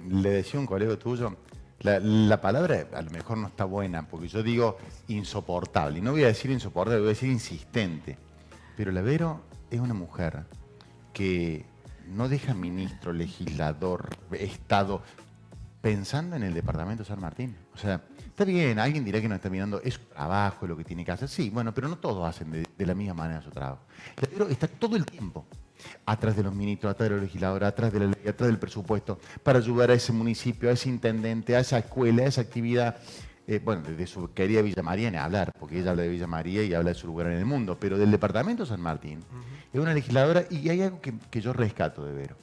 le decía a un colega tuyo, la palabra a lo mejor no está buena, porque yo digo insoportable. Y no voy a decir insoportable, voy a decir insistente. Pero la Vero es una mujer que no deja ministro, legislador, Estado, pensando en el departamento de San Martín. O sea, está bien, alguien dirá que no está mirando, es su trabajo, es lo que tiene que hacer. Sí, bueno, pero no todos hacen de la misma manera su trabajo. La Vero está todo el tiempo atrás de los ministros, atrás de los legisladores, atrás de la ley, atrás del presupuesto, para ayudar a ese municipio, a ese intendente, a esa escuela, a esa actividad. Bueno, de su querida Villa María ni hablar, porque ella habla de Villa María y habla de su lugar en el mundo, pero del departamento de San Martín, es una legisladora y hay algo que yo rescato de Vero,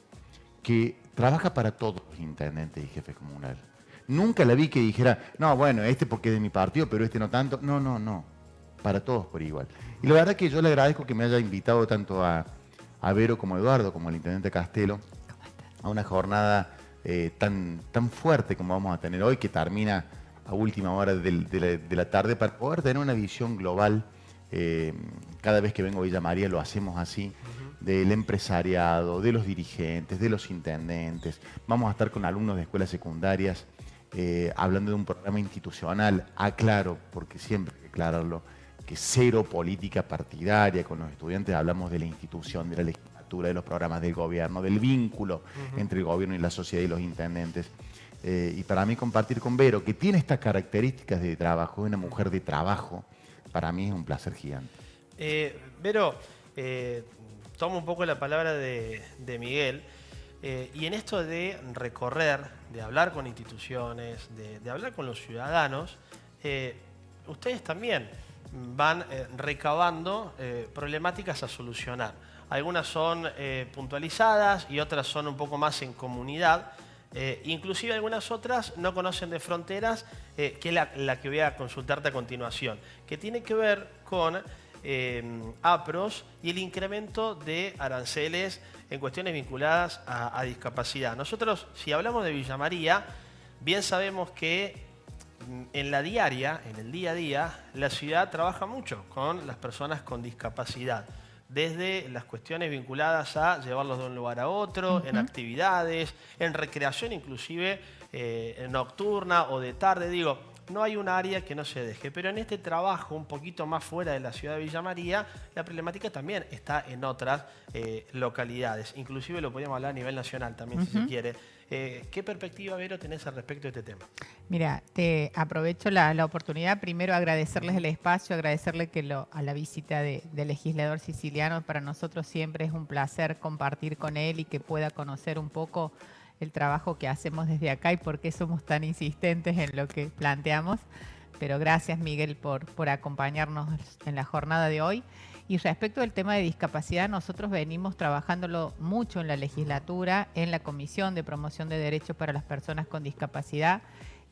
que trabaja para todos los intendentes y jefes comunales. Nunca la vi que dijera, no, bueno, este porque es de mi partido, pero este no tanto. No, no, no. Para todos por igual. Y la verdad que yo le agradezco que me haya invitado tanto a Vero como a Eduardo, como al intendente Castelo, a una jornada tan fuerte como vamos a tener hoy, que termina a última hora de la tarde, para poder tener una visión global. Cada vez que vengo a Villa María lo hacemos así, del empresariado, de los dirigentes, de los intendentes. Vamos a estar con alumnos de escuelas secundarias hablando de un programa institucional. Aclaro, porque siempre hay que aclararlo, que cero política partidaria. Con los estudiantes hablamos de la institución, de la legislatura, de los programas del gobierno, del vínculo entre el gobierno y la sociedad y los intendentes. Y para mí compartir con Vero, que tiene estas características de trabajo, es una mujer de trabajo, para mí es un placer gigante. Vero, tomo un poco la palabra de Miguel, y en esto de recorrer, de hablar con instituciones, de hablar con los ciudadanos, ustedes también van recabando problemáticas a solucionar. Algunas son puntualizadas y otras son un poco más en comunidad. Inclusive algunas otras no conocen de fronteras, que es la que voy a consultarte a continuación, que tiene que ver con APROS y el incremento de aranceles en cuestiones vinculadas a discapacidad. Nosotros, si hablamos de Villa María, bien sabemos que en la diaria, en el día a día, la ciudad trabaja mucho con las personas con discapacidad. Desde las cuestiones vinculadas a llevarlos de un lugar a otro, en actividades, en recreación inclusive nocturna o de tarde. Digo, no hay un área que no se deje, pero en este trabajo un poquito más fuera de la ciudad de Villa María, la problemática también está en otras localidades. Inclusive lo podríamos hablar a nivel nacional también, si se quiere. ¿Qué perspectiva, Vero, tenés al respecto de este tema? Mira, te aprovecho la oportunidad. Primero agradecerles el espacio, agradecerle que a la visita del legislador siciliano. Para nosotros siempre es un placer compartir con él y que pueda conocer un poco el trabajo que hacemos desde acá y por qué somos tan insistentes en lo que planteamos. Pero gracias, Miguel, por acompañarnos en la jornada de hoy. Y respecto al tema de discapacidad, nosotros venimos trabajándolo mucho en la legislatura, en la Comisión de Promoción de Derechos para las Personas con Discapacidad.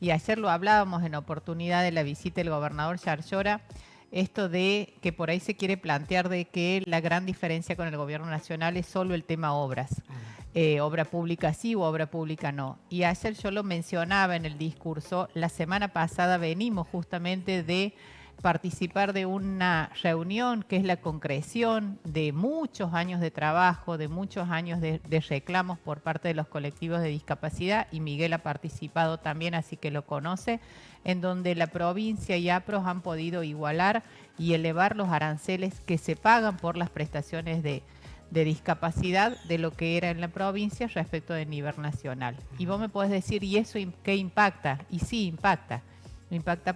Y ayer lo hablábamos en oportunidad de la visita del gobernador Yarlora, esto de que por ahí se quiere plantear de que la gran diferencia con el gobierno nacional es solo el tema obras. Obra pública sí o obra pública no. Y ayer yo lo mencionaba en el discurso, la semana pasada venimos justamente de participar de una reunión que es la concreción de muchos años de trabajo, de muchos años de reclamos por parte de los colectivos de discapacidad, y Miguel ha participado también, así que lo conoce, en donde la provincia y APROS han podido igualar y elevar los aranceles que se pagan por las prestaciones de discapacidad de lo que era en la provincia respecto del nivel nacional. Y vos me podés decir, ¿y eso qué impacta? Y sí, impacta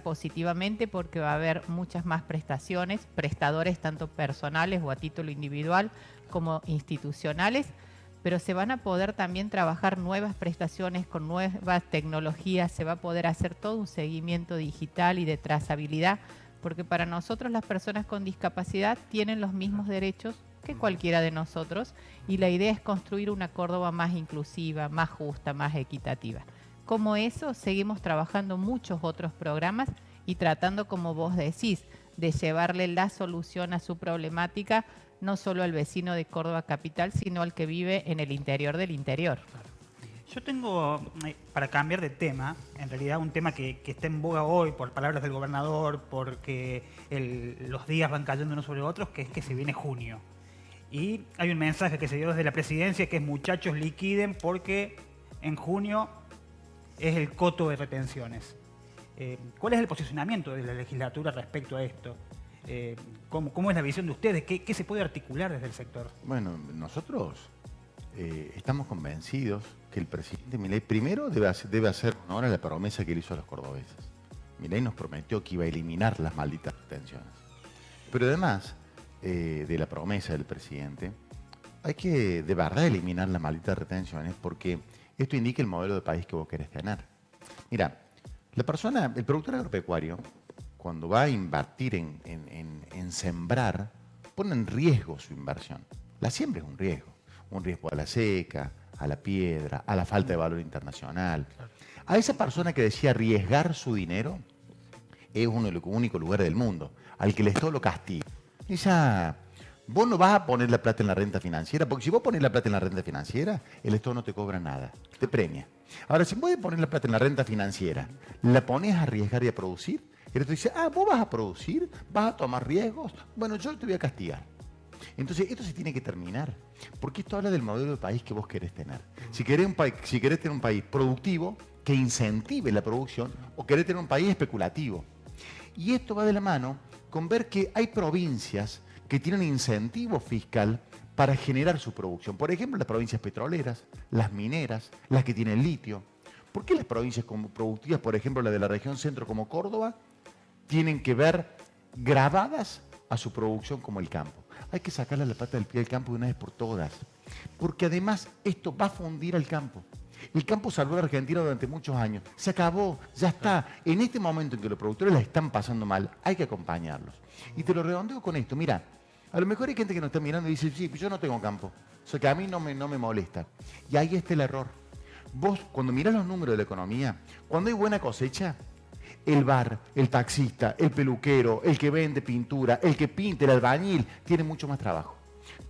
positivamente porque va a haber muchas más prestaciones, prestadores tanto personales o a título individual como institucionales, pero se van a poder también trabajar nuevas prestaciones con nuevas tecnologías, se va a poder hacer todo un seguimiento digital y de trazabilidad, porque para nosotros las personas con discapacidad tienen los mismos derechos que cualquiera de nosotros, y la idea es construir una Córdoba más inclusiva, más justa, más equitativa. Como eso, seguimos trabajando muchos otros programas y tratando, como vos decís, de llevarle la solución a su problemática, no solo al vecino de Córdoba capital, sino al que vive en el interior del interior. Yo tengo, para cambiar de tema, en realidad un tema que está en boga hoy por palabras del gobernador, porque los días van cayendo unos sobre otros, que es que se viene junio. Y hay un mensaje que se dio desde la presidencia que es: muchachos, liquiden porque en junio es el coto de retenciones. ¿Cuál es el posicionamiento de la legislatura respecto a esto? ¿Cómo es la visión de ustedes? ¿Qué se puede articular desde el sector? Bueno, nosotros estamos convencidos que el presidente Milei primero debe hacer honor a la promesa que le hizo a los cordobeses. Milei nos prometió que iba a eliminar las malditas retenciones. Pero además de la promesa del presidente, hay que de verdad eliminar las malditas retenciones porque esto indica el modelo de país que vos querés tener. Mira, el productor agropecuario, cuando va a invertir en sembrar, pone en riesgo su inversión. La siembra es un riesgo a la seca, a la piedra, a la falta de valor internacional. A esa persona que decía arriesgar su dinero, es uno de los únicos lugares del mundo al que el Estado lo castiga. Esa, vos no vas a poner la plata en la renta financiera, porque si vos pones la plata en la renta financiera, el Estado no te cobra nada, te premia. Ahora, si vos poner la plata en la renta financiera, la pones a arriesgar y a producir, el Estado dice, vos vas a producir, vas a tomar riesgos, bueno, yo te voy a castigar. Entonces, esto se tiene que terminar, porque esto habla del modelo de país que vos querés tener. Si querés tener un país productivo, que incentive la producción, o querés tener un país especulativo. Y esto va de la mano con ver que hay provincias que tienen incentivo fiscal para generar su producción. Por ejemplo, las provincias petroleras, las mineras, las que tienen litio. ¿Por qué las provincias productivas, por ejemplo, la de la región centro como Córdoba, tienen que ver grabadas a su producción como el campo? Hay que sacarle la pata del pie al campo de una vez por todas. Porque además esto va a fundir al campo. El campo salvó a Argentina durante muchos años. Se acabó, ya está. En este momento en que los productores la están pasando mal, hay que acompañarlos. Y te lo redondeo con esto. Mira, a lo mejor hay gente que nos está mirando y dice, sí, yo no tengo campo. O sea que a mí no me molesta. Y ahí está el error. Vos, cuando mirás los números de la economía, cuando hay buena cosecha, el bar, el taxista, el peluquero, el que vende pintura, el que pinta, el albañil, tiene mucho más trabajo.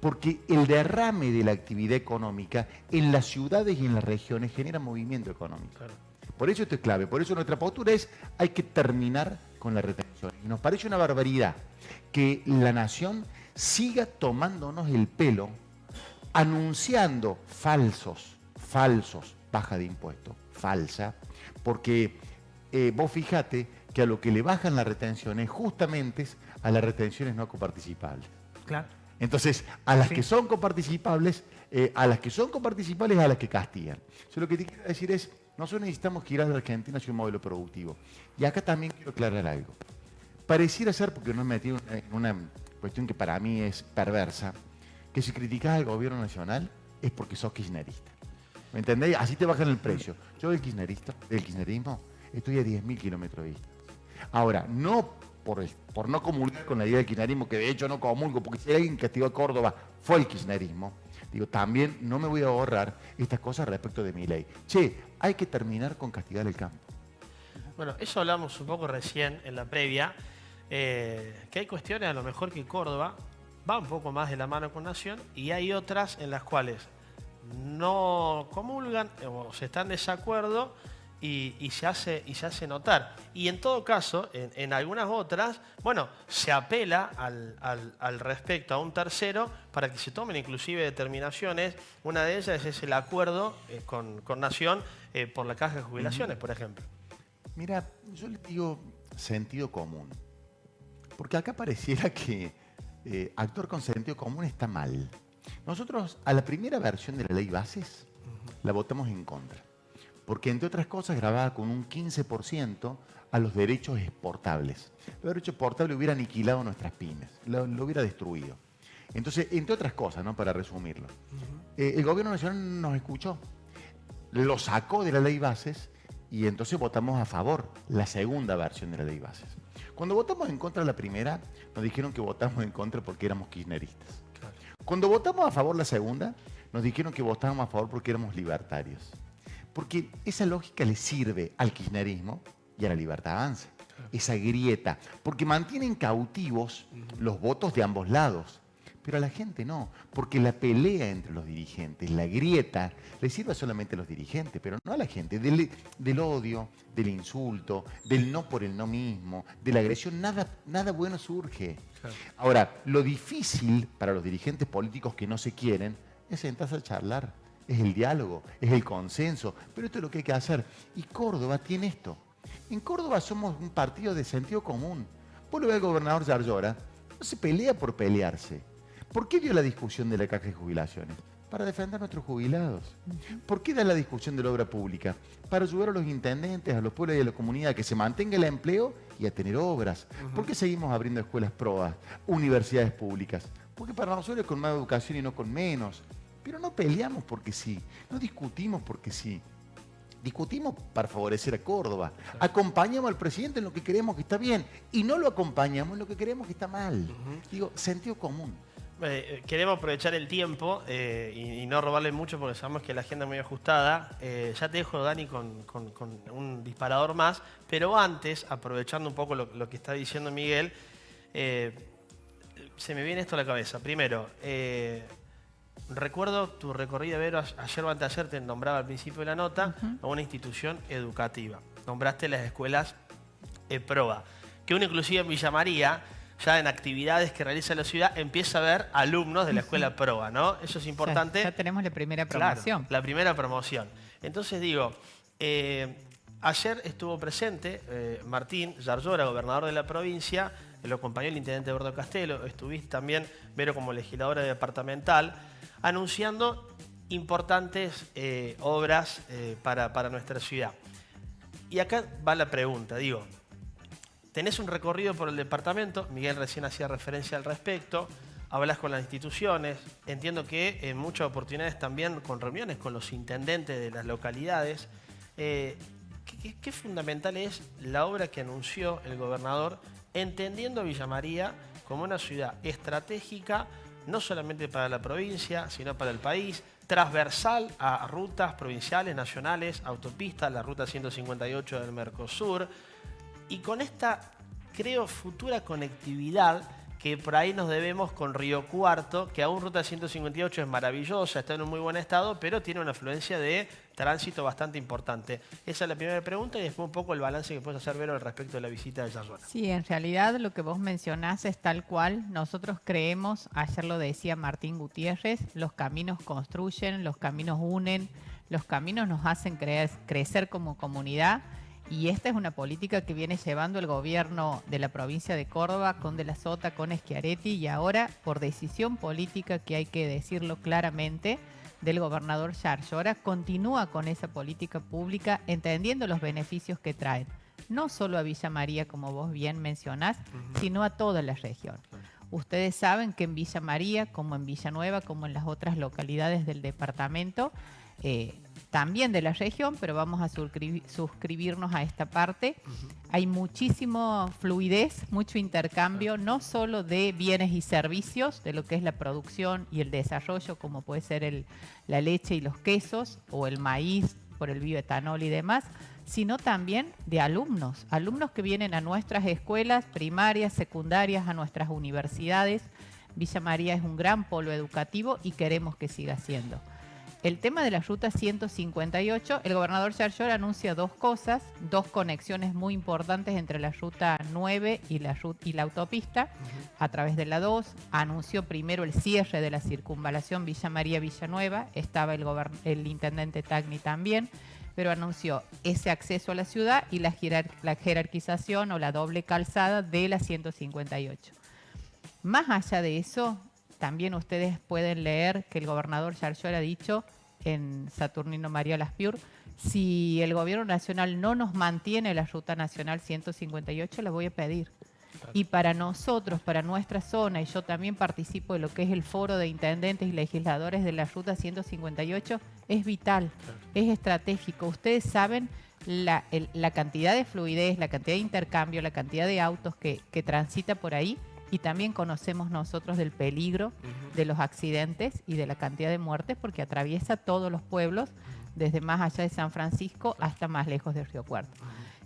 Porque el derrame de la actividad económica en las ciudades y en las regiones genera movimiento económico. Claro. Por eso esto es clave, por eso nuestra postura es hay que terminar con la retención. Y nos parece una barbaridad que la nación siga tomándonos el pelo anunciando falsos, baja de impuestos, falsa, porque vos fíjate que a lo que le bajan las retenciones justamente es a las retenciones no coparticipables. Claro. Entonces, a las que son coparticipables, a las que castigan. Yo lo que te quiero decir es, nosotros necesitamos girar de Argentina hacia un modelo productivo. Y acá también quiero aclarar algo. Pareciera ser, porque no me metí en una cuestión que para mí es perversa, que si criticás al gobierno nacional es porque sos kirchnerista. ¿Me entendéis? Así te bajan el precio. Yo del kirchnerismo estoy a 10.000 kilómetros de distancia. Ahora, no por no comulgar con la idea del kirchnerismo, que de hecho no comulgo, porque si alguien castigó a Córdoba fue el kirchnerismo, digo, también no me voy a ahorrar estas cosas respecto de mi ley. Hay que terminar con castigar el campo. Bueno, eso hablamos un poco recién en la previa, que hay cuestiones a lo mejor que Córdoba va un poco más de la mano con Nación y hay otras en las cuales no comulgan o se están en desacuerdo y se hace notar. Y en todo caso, en algunas otras, bueno, se apela al respecto a un tercero para que se tomen inclusive determinaciones. Una de ellas es el acuerdo con Nación por la caja de jubilaciones, por ejemplo. Mira, yo le digo sentido común. Porque acá pareciera que actuar con sentido común está mal. Nosotros a la primera versión de la ley Bases la votamos en contra. Porque, entre otras cosas, grababa con un 15% a los derechos exportables. Los derechos exportables hubieran aniquilado nuestras pymes, lo hubiera destruido. Entonces, entre otras cosas, ¿no? Para resumirlo, el gobierno nacional nos escuchó, lo sacó de la ley Bases y entonces votamos a favor la segunda versión de la ley Bases. Cuando votamos en contra de la primera, nos dijeron que votamos en contra porque éramos kirchneristas. Claro. Cuando votamos a favor la segunda, nos dijeron que votábamos a favor porque éramos libertarios. Porque esa lógica le sirve al kirchnerismo y a la Libertad Avanza. Esa grieta. Porque mantienen cautivos los votos de ambos lados. Pero a la gente no. Porque la pelea entre los dirigentes, la grieta, le sirve solamente a los dirigentes, pero no a la gente. Del odio, del insulto, del no por el no mismo, de la agresión, nada bueno surge. Claro. Ahora, lo difícil para los dirigentes políticos que no se quieren es sentarse a charlar es el diálogo, es el consenso, pero esto es lo que hay que hacer. Y Córdoba tiene esto. En Córdoba somos un partido de sentido común. Vos lo ves al gobernador Yarlora, no se pelea por pelearse. ¿Por qué dio la discusión de la caja de jubilaciones? Para defender a nuestros jubilados. ¿Por qué da la discusión de la obra pública? Para ayudar a los intendentes, a los pueblos y a la comunidad a que se mantenga el empleo y a tener obras. ¿Por qué seguimos abriendo escuelas probas, universidades públicas? Porque para nosotros es con más educación y no con menos. Pero no peleamos porque sí, no discutimos porque sí. Discutimos para favorecer a Córdoba. Acompañamos al presidente en lo que creemos que está bien y no lo acompañamos en lo que creemos que está mal. Digo, sentido común. Queremos aprovechar el tiempo y no robarle mucho porque sabemos que la agenda es muy ajustada. Ya te dejo, Dani, con un disparador más, pero antes, aprovechando un poco lo que está diciendo Miguel, se me viene esto a la cabeza. Primero, recuerdo tu recorrido, Vero, ayer o anteayer te nombraba al principio de la nota a una institución educativa. Nombraste las escuelas PROA, que uno inclusive en Villa María, ya en actividades que realiza la ciudad, empieza a ver alumnos de la escuela PROA, ¿no? Eso es importante. Ya tenemos la primera promoción. Claro, la primera promoción. Entonces digo, ayer estuvo presente Martín Yarlora, gobernador de la provincia, lo acompañó el intendente Eduardo Castelo, estuviste también, Vero, como legisladora departamental, anunciando importantes obras para nuestra ciudad. Y acá va la pregunta, digo, tenés un recorrido por el departamento, Miguel recién hacía referencia al respecto, hablas con las instituciones, entiendo que en muchas oportunidades también con reuniones con los intendentes de las localidades. ¿Qué fundamental es la obra que anunció el gobernador, entendiendo a Villa María como una ciudad estratégica, no solamente para la provincia, sino para el país, transversal a rutas provinciales, nacionales, autopistas, la ruta 158 del Mercosur, y con esta, creo, futura conectividad que por ahí nos debemos con Río Cuarto, que aún Ruta 158 es maravillosa, está en un muy buen estado, pero tiene una afluencia de tránsito bastante importante. Esa es la primera pregunta y después un poco el balance que puedes hacer, Vero, al respecto de la visita de Yarlora. Sí, en realidad lo que vos mencionás es tal cual. Nosotros creemos, ayer lo decía Martín Gutiérrez, los caminos construyen, los caminos unen, los caminos nos hacen crecer como comunidad. Y esta es una política que viene llevando el gobierno de la provincia de Córdoba con De la Sota, con Schiaretti y ahora por decisión política, que hay que decirlo claramente, del gobernador Yarlora, continúa con esa política pública entendiendo los beneficios que traen, no solo a Villa María, como vos bien mencionás, sino a toda la región. Ustedes saben que en Villa María, como en Villanueva, como en las otras localidades del departamento, también de la región, pero vamos a suscribirnos a esta parte. Hay muchísimo fluidez, mucho intercambio, no solo de bienes y servicios, de lo que es la producción y el desarrollo, como puede ser la leche y los quesos, o el maíz por el bioetanol y demás, sino también de alumnos que vienen a nuestras escuelas primarias, secundarias, a nuestras universidades. Villa María es un gran polo educativo y queremos que siga siendo. El tema de la ruta 158, el gobernador Yarlora anuncia dos cosas, dos conexiones muy importantes entre la ruta 9 y la autopista a través de la 2. Anunció primero el cierre de la circunvalación Villa María-Villanueva, estaba el intendente Tagni también, pero anunció ese acceso a la ciudad y la jerarquización o la doble calzada de la 158. Más allá de eso, también ustedes pueden leer que el gobernador Yarlora ha dicho en Saturnino María Laspiur, si el gobierno nacional no nos mantiene la ruta nacional 158, la voy a pedir. Claro. Y para nosotros, para nuestra zona, y yo también participo de lo que es el foro de intendentes y legisladores de la ruta 158, es vital, claro, es estratégico. Ustedes saben la cantidad de fluidez, la cantidad de intercambio, la cantidad de autos que transita por ahí. Y también conocemos nosotros del peligro de los accidentes y de la cantidad de muertes porque atraviesa todos los pueblos, desde más allá de San Francisco hasta más lejos de Río Cuarto.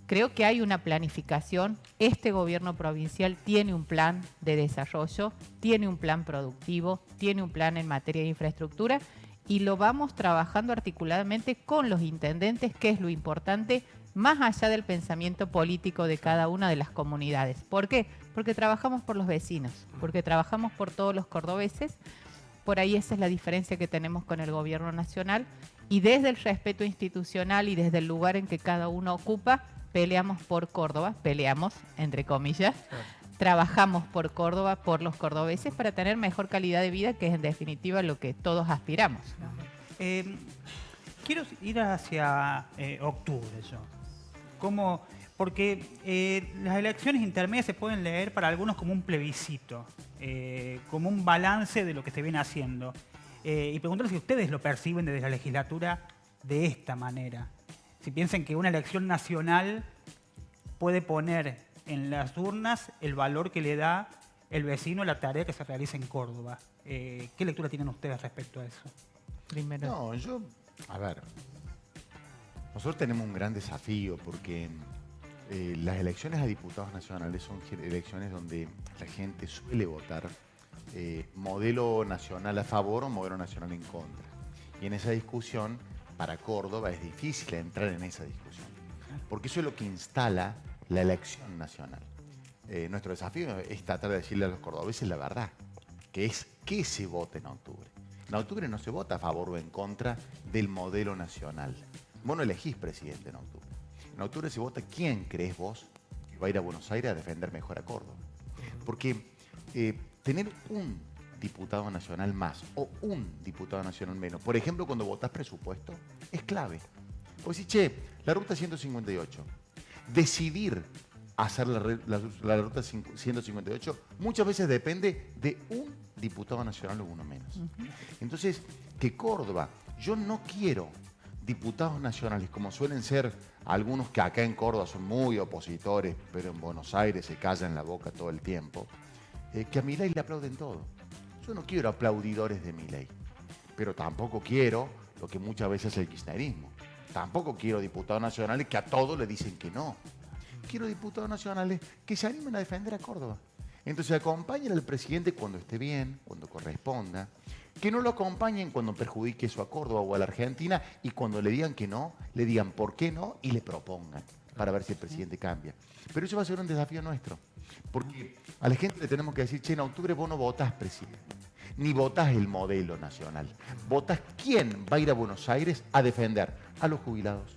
Creo que hay una planificación. Este gobierno provincial tiene un plan de desarrollo, tiene un plan productivo, tiene un plan en materia de infraestructura y lo vamos trabajando articuladamente con los intendentes, que es lo importante, más allá del pensamiento político de cada una de las comunidades. ¿Por qué? Porque trabajamos por los vecinos, porque trabajamos por todos los cordobeses Por ahí esa es la diferencia que tenemos con el gobierno nacional. Y desde el respeto institucional y desde el lugar en que cada uno ocupa, peleamos por Córdoba, peleamos, entre comillas, trabajamos por Córdoba, por los cordobeses, para tener mejor calidad de vida, que es en definitiva lo que todos aspiramos. Quiero ir hacia octubre yo. Porque las elecciones intermedias se pueden leer para algunos como un plebiscito, como un balance de lo que se viene haciendo. Y preguntarles si ustedes lo perciben desde la legislatura de esta manera. Si piensan que una elección nacional puede poner en las urnas el valor que le da el vecino a la tarea que se realiza en Córdoba. ¿Qué lectura tienen ustedes respecto a eso? Primero. No, a ver, nosotros tenemos un gran desafío porque las elecciones a diputados nacionales son elecciones donde la gente suele votar modelo nacional a favor o modelo nacional en contra. Y en esa discusión, para Córdoba es difícil entrar en esa discusión, porque eso es lo que instala la elección nacional. Nuestro desafío es tratar de decirle a los cordobeses la verdad, que es qué se vota en octubre. En octubre no se vota a favor o en contra del modelo nacional. Vos no elegís presidente en octubre. En octubre se vota quién crees vos que va a ir a Buenos Aires a defender mejor a Córdoba. Porque tener un diputado nacional más o un diputado nacional menos, por ejemplo, cuando votás presupuesto, es clave. Porque si, la ruta 158, decidir hacer la ruta 158 muchas veces depende de un diputado nacional o uno menos. Entonces, que Córdoba, yo no quiero diputados nacionales, como suelen ser algunos que acá en Córdoba son muy opositores, pero en Buenos Aires se callan la boca todo el tiempo, que a Milei le aplauden todo. Yo no quiero aplaudidores de Milei, pero tampoco quiero lo que muchas veces es el kirchnerismo. Tampoco quiero diputados nacionales que a todos le dicen que no. Quiero diputados nacionales que se animen a defender a Córdoba. Entonces acompañen al presidente cuando esté bien, cuando corresponda. Que no lo acompañen cuando perjudique eso a Córdoba o a la Argentina, y cuando le digan que no, le digan por qué no y le propongan para ver si el presidente cambia. Pero eso va a ser un desafío nuestro. Porque a la gente le tenemos que decir, en octubre vos no votás presidente, ni votás el modelo nacional. Votás quién va a ir a Buenos Aires a defender a los jubilados,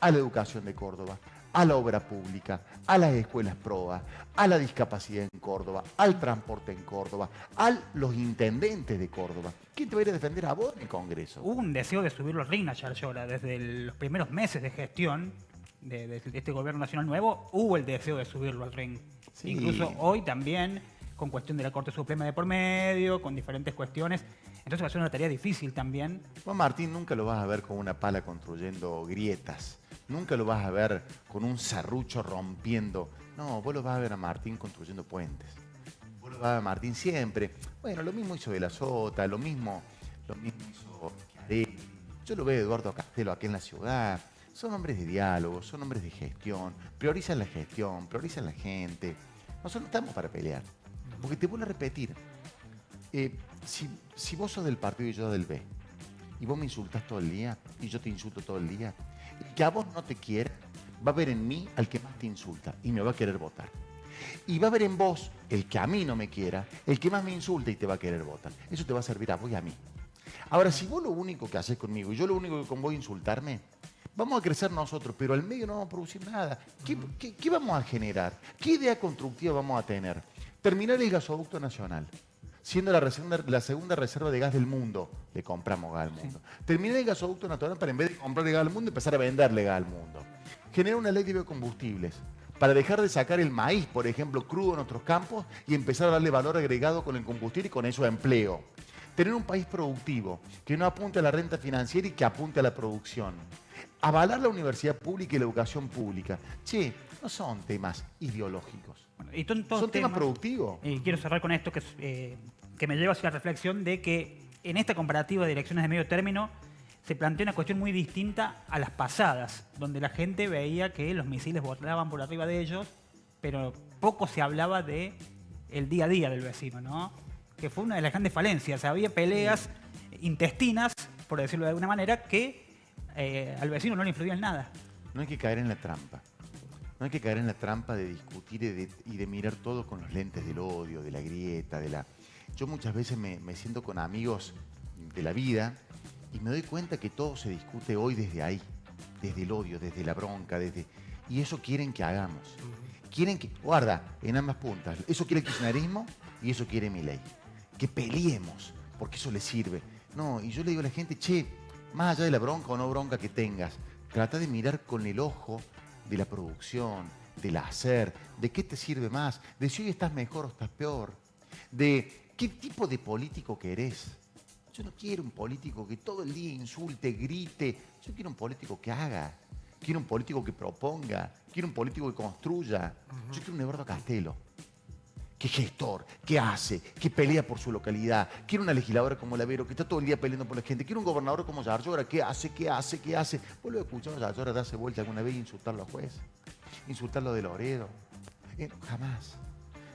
a la educación de Córdoba, a la obra pública, a las escuelas PROA, a la discapacidad en Córdoba, al transporte en Córdoba, a los intendentes de Córdoba. ¿Quién te va a ir a defender a vos en el Congreso? Hubo un deseo de subirlo al ring a Yarlora. Desde los primeros meses de gestión de este gobierno nacional nuevo, hubo el deseo de subirlo al ring. Sí. Incluso hoy también, con cuestión de la Corte Suprema de por medio, con diferentes cuestiones. Entonces va a ser una tarea difícil también. Vos, Martín, nunca lo vas a ver con una pala construyendo grietas. Nunca lo vas a ver con un serrucho rompiendo. No, vos lo vas a ver a Martín construyendo puentes. Vos lo vas a ver a Martín siempre. Bueno, lo mismo hizo De la Sota, lo mismo hizo Chiarelli. Yo lo veo a Eduardo Castelo aquí en la ciudad. Son hombres de diálogo, son hombres de gestión. Priorizan la gestión, priorizan la gente. Nosotros no estamos para pelear. Porque te vuelvo a repetir. Si vos sos del partido y yo del B, y vos me insultás todo el día, y yo te insulto todo el día, y que a vos no te quiera, va a ver en mí al que más te insulta y me va a querer votar. Y va a ver en vos, el que a mí no me quiera, el que más me insulta y te va a querer votar. Eso te va a servir a vos y a mí. Ahora, si vos lo único que haces conmigo y yo lo único que con vos es insultarme, vamos a crecer nosotros, pero al medio no vamos a producir nada. ¿Qué vamos a generar? ¿Qué idea constructiva vamos a tener? Terminar el gasoducto nacional. Siendo la segunda reserva de gas del mundo, le compramos gas al mundo. Sí. Terminar el gasoducto natural para, en vez de comprarle gas al mundo, empezar a venderle gas al mundo. Generar una ley de biocombustibles para dejar de sacar el maíz, por ejemplo, crudo en nuestros campos y empezar a darle valor agregado con el combustible y con eso empleo. Tener un país productivo, que no apunte a la renta financiera y que apunte a la producción. Avalar la universidad pública y la educación pública. No son temas ideológicos. Bueno, y son temas productivos. Y quiero cerrar con esto que me lleva hacia la reflexión de que en esta comparativa de elecciones de medio término se plantea una cuestión muy distinta a las pasadas, donde la gente veía que los misiles volaban por arriba de ellos, pero poco se hablaba de el día a día del vecino, ¿no? Que fue una de las grandes falencias. Había peleas intestinas, por decirlo de alguna manera, que al vecino no le influían nada. No hay que caer en la trampa. No hay que caer en la trampa de discutir y de mirar todo con los lentes del odio, de la grieta, Yo muchas veces me siento con amigos de la vida y me doy cuenta que todo se discute hoy desde ahí, desde el odio, desde la bronca, y eso quieren que hagamos. Quieren que, guarda, en ambas puntas, eso quiere el kirchnerismo y eso quiere Milei. Que peleemos, porque eso les sirve. No, y yo le digo a la gente, che, más allá de la bronca o no bronca que tengas, trata de mirar con el ojo de la producción, del hacer, de qué te sirve más, de si hoy estás mejor o estás peor, de qué tipo de político querés. Yo no quiero un político que todo el día insulte, grite. Yo quiero un político que haga. Quiero un político que proponga. Quiero un político que construya. Yo quiero un Eduardo Castelo. Que es gestor, que hace, que pelea por su localidad. Quiero una legisladora como la Vero, que está todo el día peleando por la gente. Quiero un gobernador como Yarlora, que hace. ¿Vos lo escuchás a Yarlora darse vuelta alguna vez e insultarlo a juez? Insultarlo de Loredo. Jamás.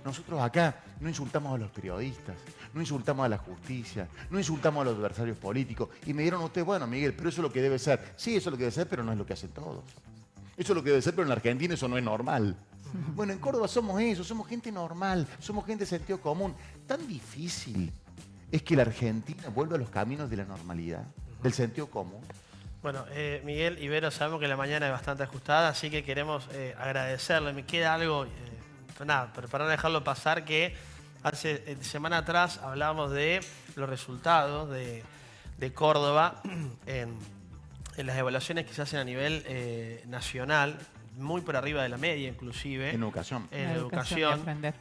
Nosotros acá no insultamos a los periodistas, no insultamos a la justicia, no insultamos a los adversarios políticos. Y me dieron ustedes, bueno, Miguel, pero eso es lo que debe ser. Sí, eso es lo que debe ser, pero no es lo que hacen todos. Eso es lo que debe ser, pero en la Argentina eso no es normal. Bueno, en Córdoba somos eso, somos gente normal, somos gente de sentido común. Tan difícil es que la Argentina vuelva a los caminos de la normalidad, del sentido común. Bueno, Miguel y Vero, sabemos que la mañana es bastante ajustada, así que queremos agradecerle. Me queda algo, nada, pero para no dejarlo pasar, que hace semana atrás hablábamos de los resultados de Córdoba en las evaluaciones que se hacen a nivel nacional, muy por arriba de la media inclusive. En educación. En Educación y educación, aprender.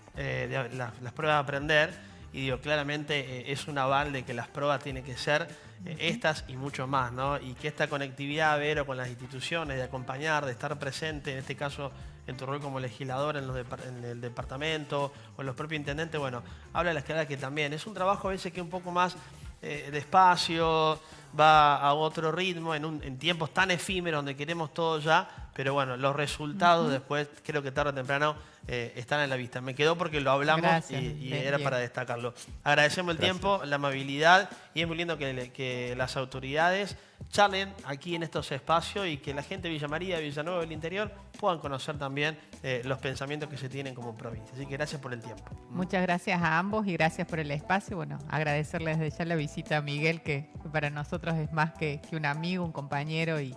las pruebas de aprender. Y digo, claramente es un aval de que las pruebas tienen que ser estas y mucho más, ¿no? Y que esta conectividad, Vero, con las instituciones, de acompañar, de estar presente, en este caso en tu rol como legislador en el departamento o en los propios intendentes, bueno, habla de las claras que también es un trabajo a veces que un poco más despacio, va a otro ritmo, en tiempos tan efímeros donde queremos todo ya, pero bueno, los resultados después, creo que tarde o temprano, están a la vista. Me quedó porque lo hablamos. Gracias, y bien, era bien. para destacarlo. Agradecemos el tiempo, la amabilidad, y es muy lindo que las autoridades charlen aquí en estos espacios y que la gente de Villa María, Villanueva del interior puedan conocer también los pensamientos que se tienen como provincia. Así que gracias por el tiempo. Muchas gracias a ambos y gracias por el espacio. Bueno, agradecerles desde ya la visita a Miguel, que para nosotros es más que un amigo, un compañero, y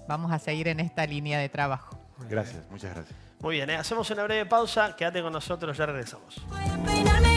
vamos a seguir en esta línea de trabajo. Gracias, muchas gracias. Muy bien, hacemos una breve pausa. Quédate con nosotros, ya regresamos. Voy a peinarme